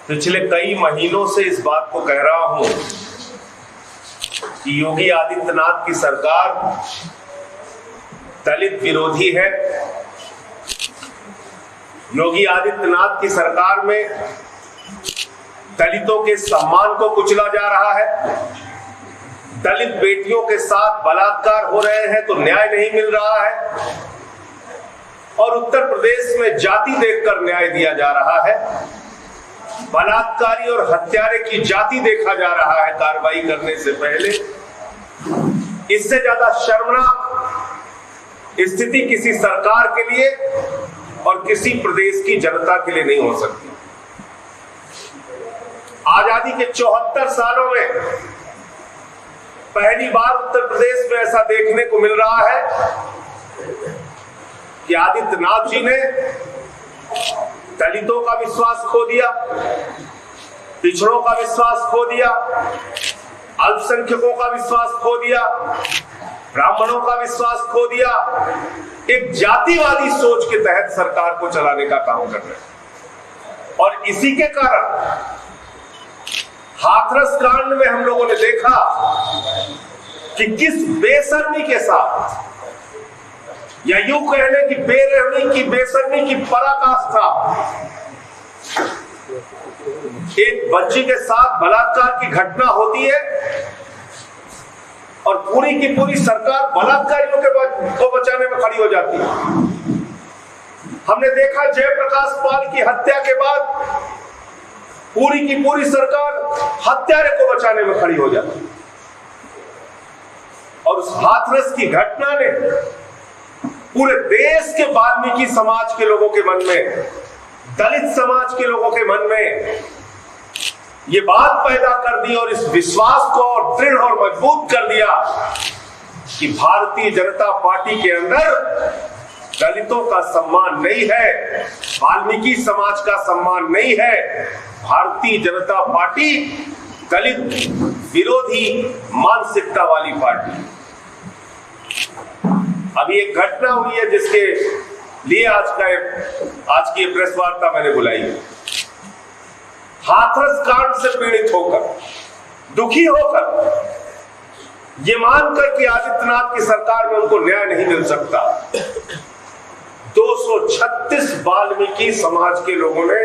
पिछले कई महीनों से इस बात को कह रहा हूं कि योगी आदित्यनाथ की सरकार दलित विरोधी है। योगी आदित्यनाथ की सरकार में दलितों के सम्मान को कुचला जा रहा है। दलित बेटियों के साथ बलात्कार हो रहे हैं तो न्याय नहीं मिल रहा है और उत्तर प्रदेश में जाति देखकर न्याय दिया जा रहा है। बलात्कारी और हत्यारे की जाति देखा जा रहा है कार्रवाई करने से पहले। इससे ज्यादा शर्मनाक स्थिति किसी सरकार के लिए और किसी प्रदेश की जनता के लिए नहीं हो सकती। आजादी के 74 सालों में पहली बार उत्तर प्रदेश में ऐसा देखने को मिल रहा है कि आदित्यनाथ जी ने दलितों का विश्वास खो दिया, पिछड़ों का विश्वास खो दिया, अल्पसंख्यकों का विश्वास खो दिया, ब्राह्मणों का विश्वास खो दिया। एक जातिवादी सोच के तहत सरकार को चलाने का काम कर रहे हैं और इसी के कारण हाथरस कांड में हम लोगों ने देखा कि किस बेशर्मी के साथ, या यूं कह लें कि बेरहमी की, बेशर्मी की पराकाष्ठा एक बच्ची के साथ बलात्कार की घटना होती है और पूरी की पूरी सरकार बलात्कारियों को बचाने में खड़ी हो जाती है। हमने देखा जयप्रकाश पाल की हत्या के बाद पूरी की पूरी सरकार हत्यारे को बचाने में खड़ी हो जाती है और उस हाथरस की घटना ने पूरे देश के वाल्मीकि समाज के लोगों के मन में, दलित समाज के लोगों के मन में ये बात पैदा कर दी और इस विश्वास को और दृढ़ और मजबूत कर दिया कि भारतीय जनता पार्टी के अंदर दलितों का सम्मान नहीं है, वाल्मीकि समाज का सम्मान नहीं है। भारतीय जनता पार्टी दलित विरोधी मानसिकता वाली पार्टी। अभी एक घटना हुई है जिसके लिए आज की प्रेस वार्ता मैंने बुलाई है। हाथरस कांड से पीड़ित होकर, दुखी होकर, ये मानकर कि आदित्यनाथ की सरकार में उनको न्याय नहीं मिल सकता, 236 वाल्मीकि समाज के लोगों ने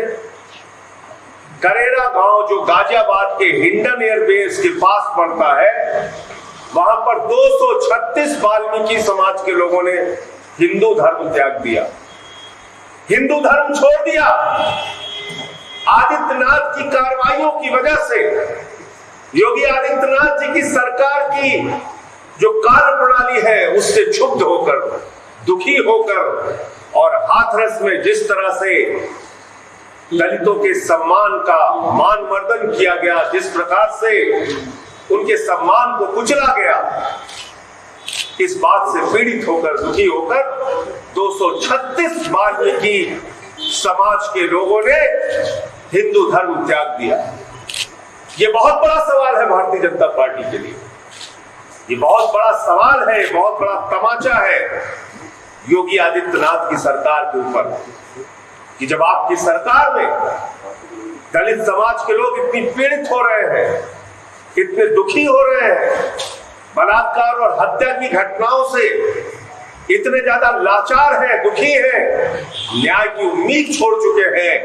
करेरा गांव, जो गाजियाबाद के हिंडन एयरबेस के पास पड़ता है, वहां पर 236 वाल्मीकि समाज के लोगों ने हिंदू धर्म त्याग दिया, हिंदू धर्म छोड़ दिया। आदित्यनाथ की कार्रवाइयों की वजह से, योगी आदित्यनाथ जी की सरकार की जो कार्य प्रणाली है उससे क्षुब्ध होकर, दुखी होकर और हाथरस में जिस तरह से दलितों के सम्मान का मान मर्दन किया गया, जिस प्रकार से उनके सम्मान को कुचला गया, इस बात से पीड़ित होकर, दुखी होकर 236 वाल्मीकि समाज के लोगों ने हिंदू धर्म त्याग दिया। ये बहुत बड़ा सवाल है भारतीय जनता पार्टी के लिए, ये बहुत बड़ा सवाल है, बहुत बड़ा तमाचा है योगी आदित्यनाथ की सरकार के ऊपर कि जब आपकी सरकार में दलित समाज के लोग इतनी पीड़ित हो रहे हैं, इतने दुखी हो रहे हैं, बलात्कार और हत्या की घटनाओं से इतने ज्यादा लाचार हैं, दुखी हैं, न्याय की उम्मीद छोड़ चुके हैं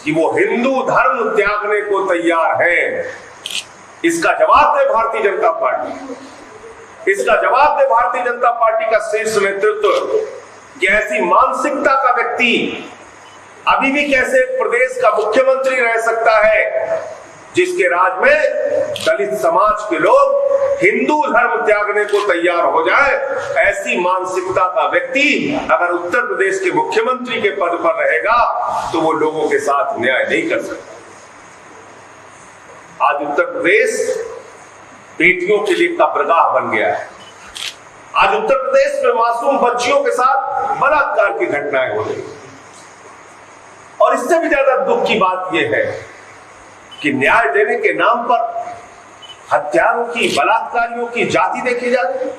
कि वो हिंदू धर्म त्यागने को तैयार हैं। इसका जवाब दे भारतीय जनता पार्टी, इसका जवाब दे भारतीय जनता पार्टी का शीर्ष नेतृत्व कि ऐसी मानसिकता का व्यक्ति अभी भी कैसे प्रदेश का मुख्यमंत्री रह सकता है जिसके राज में दलित समाज के लोग हिंदू धर्म त्यागने को तैयार हो जाए। ऐसी मानसिकता का व्यक्ति अगर उत्तर प्रदेश के मुख्यमंत्री के पद पर रहेगा तो वो लोगों के साथ न्याय नहीं कर सकता। आज उत्तर प्रदेश बेटियों के लिए कब्रगाह बन गया है। आज उत्तर प्रदेश में मासूम बच्चियों के साथ बलात्कार की घटनाएं हो रही और इससे भी ज्यादा दुख की बात यह है कि न्याय देने के नाम पर हत्यारों की, बलात्कारियों की जाति देखी जा रही है।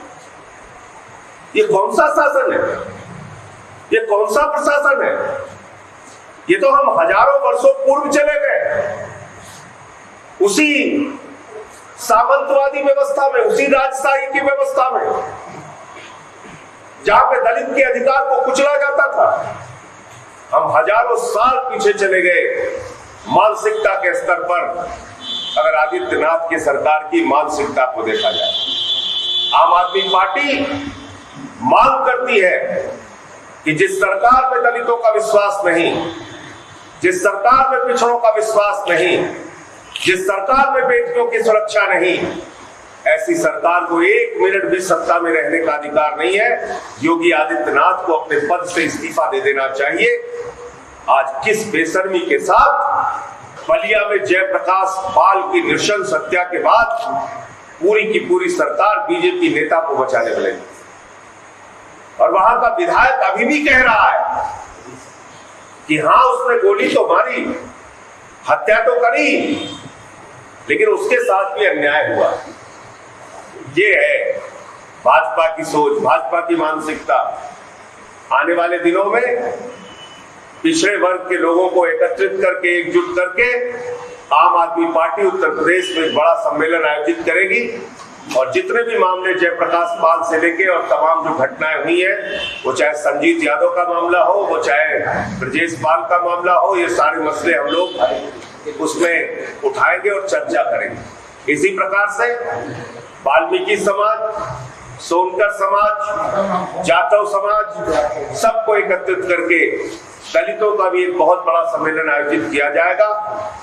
ये कौन सा शासन है? ये कौन सा प्रशासन है? ये तो हम हजारों वर्षों पूर्व चले गए, उसी सामंतवादी व्यवस्था में, उसी राजशाही की व्यवस्था में, जहां पे दलित के अधिकार को कुचला जाता था। हम हजारों साल पीछे चले गए मानसिकता के स्तर पर। अगर आदित्यनाथ की सरकार की मानसिकता को देखा जाए, आम आदमी पार्टी मांग करती है कि जिस सरकार में दलितों का विश्वास नहीं, जिस सरकार में पिछड़ों का विश्वास नहीं, जिस सरकार में बेटियों की सुरक्षा नहीं, ऐसी सरकार को एक मिनट भी सत्ता में रहने का अधिकार नहीं है। योगी आदित्यनाथ को अपने पद से इस्तीफा दे देना चाहिए। आज किस बेशर्मी के साथ बलिया में जयप्रकाश पाल की नृशंस हत्या के बाद पूरी की पूरी सरकार बीजेपी नेता को बचाने में लगी, और वहां का विधायक अभी भी कह रहा है कि हां उसने गोली तो मारी, हत्या तो करी, लेकिन उसके साथ भी अन्याय हुआ। ये है भाजपा की सोच, भाजपा की मानसिकता। आने वाले दिनों में पिछड़े वर्ग के लोगों को एकत्रित करके, एकजुट करके आम आदमी पार्टी उत्तर प्रदेश में एक बड़ा सम्मेलन आयोजित करेगी, और जितने भी मामले जयप्रकाश पाल से लेके और तमाम जो घटनाएं हुई हैं, वो चाहे संजीत यादव का मामला हो, वो चाहे ब्रजेश पाल का मामला हो, ये सारे मसले हम लोग उसमें उठाएंगे और चर्चा करेंगे। इसी प्रकार से वाल्मीकि समाज, सोनकर समाज, जाटव समाज, सबको एकत्रित करके दलितों का भी एक बहुत बड़ा सम्मेलन आयोजित किया जाएगा,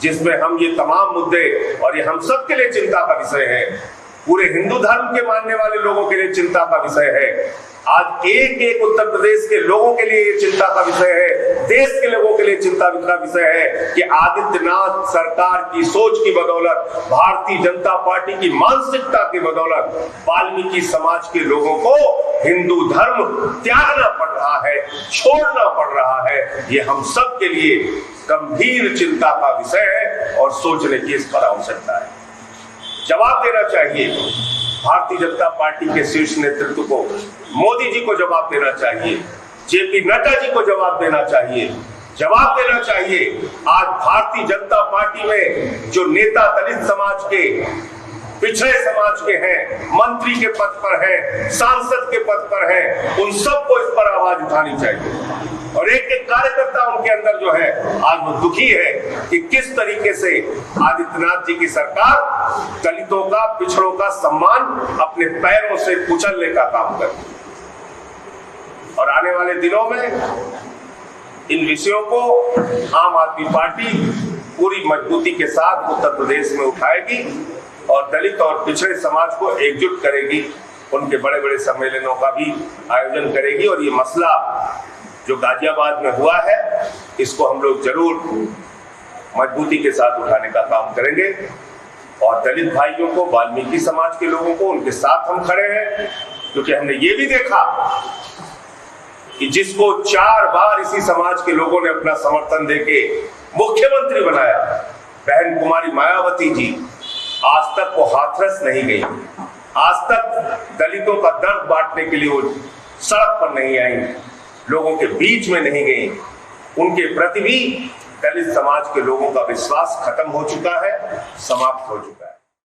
जिसमें हम ये तमाम मुद्दे, और ये हम सबके लिए चिंता का विषय है, पूरे हिंदू धर्म के मानने वाले लोगों के लिए चिंता का विषय है, आज एक एक उत्तर प्रदेश के लोगों के लिए ये चिंता का विषय है, देश के लोगों के लिए चिंता का विषय है कि आदित्यनाथ सरकार की सोच की बदौलत, भारतीय जनता पार्टी की मानसिकता की बदौलत वाल्मीकि समाज के लोगों को हिंदू धर्म त्यागना पड़ रहा है, छोड़ना पड़ रहा है। ये हम सब के लिए गंभीर चिंता का विषय है और सोचने की इस पर आवश्यकता है। जवाब देना चाहिए भारतीय जनता पार्टी के शीर्ष नेतृत्व को, मोदी जी को जवाब देना चाहिए, जेपी नड्डा जी को जवाब देना चाहिए, जवाब देना चाहिए। आज भारतीय जनता पार्टी में जो नेता दलित समाज के, पिछड़े समाज के हैं, मंत्री के पद पर हैं, सांसद के पद पर हैं, उन सबको इस पर आवाज उठानी चाहिए। और एक एक कार्यकर्ता उनके अंदर जो है आज वो दुखी है कि किस तरीके से आदित्यनाथ जी की सरकार दलितों का, पिछड़ों का सम्मान अपने पैरों से कुचलने का काम करती है। और आने वाले दिनों में इन विषयों को आम आदमी पार्टी पूरी मजबूती के साथ उत्तर प्रदेश में उठाएगी और दलित और पिछड़े समाज को एकजुट करेगी, उनके बड़े बड़े सम्मेलनों का भी आयोजन करेगी। और ये मसला जो गाजियाबाद में हुआ है, इसको हम लोग जरूर मजबूती के साथ उठाने का काम करेंगे। और दलित भाइयों को, वाल्मीकि समाज के लोगों को, उनके साथ हम खड़े हैं, क्योंकि हमने ये भी देखा कि जिसको 4 बार इसी समाज के लोगों ने अपना समर्थन देके मुख्यमंत्री बनाया, बहन कुमारी मायावती जी, आज तक वो हाथरस नहीं गई, आज तक दलितों का दर्द बांटने के लिए वो सड़क पर नहीं आई, लोगों के बीच में नहीं गई। उनके प्रति भी दलित समाज के लोगों का विश्वास खत्म हो चुका है, समाप्त हो चुका है।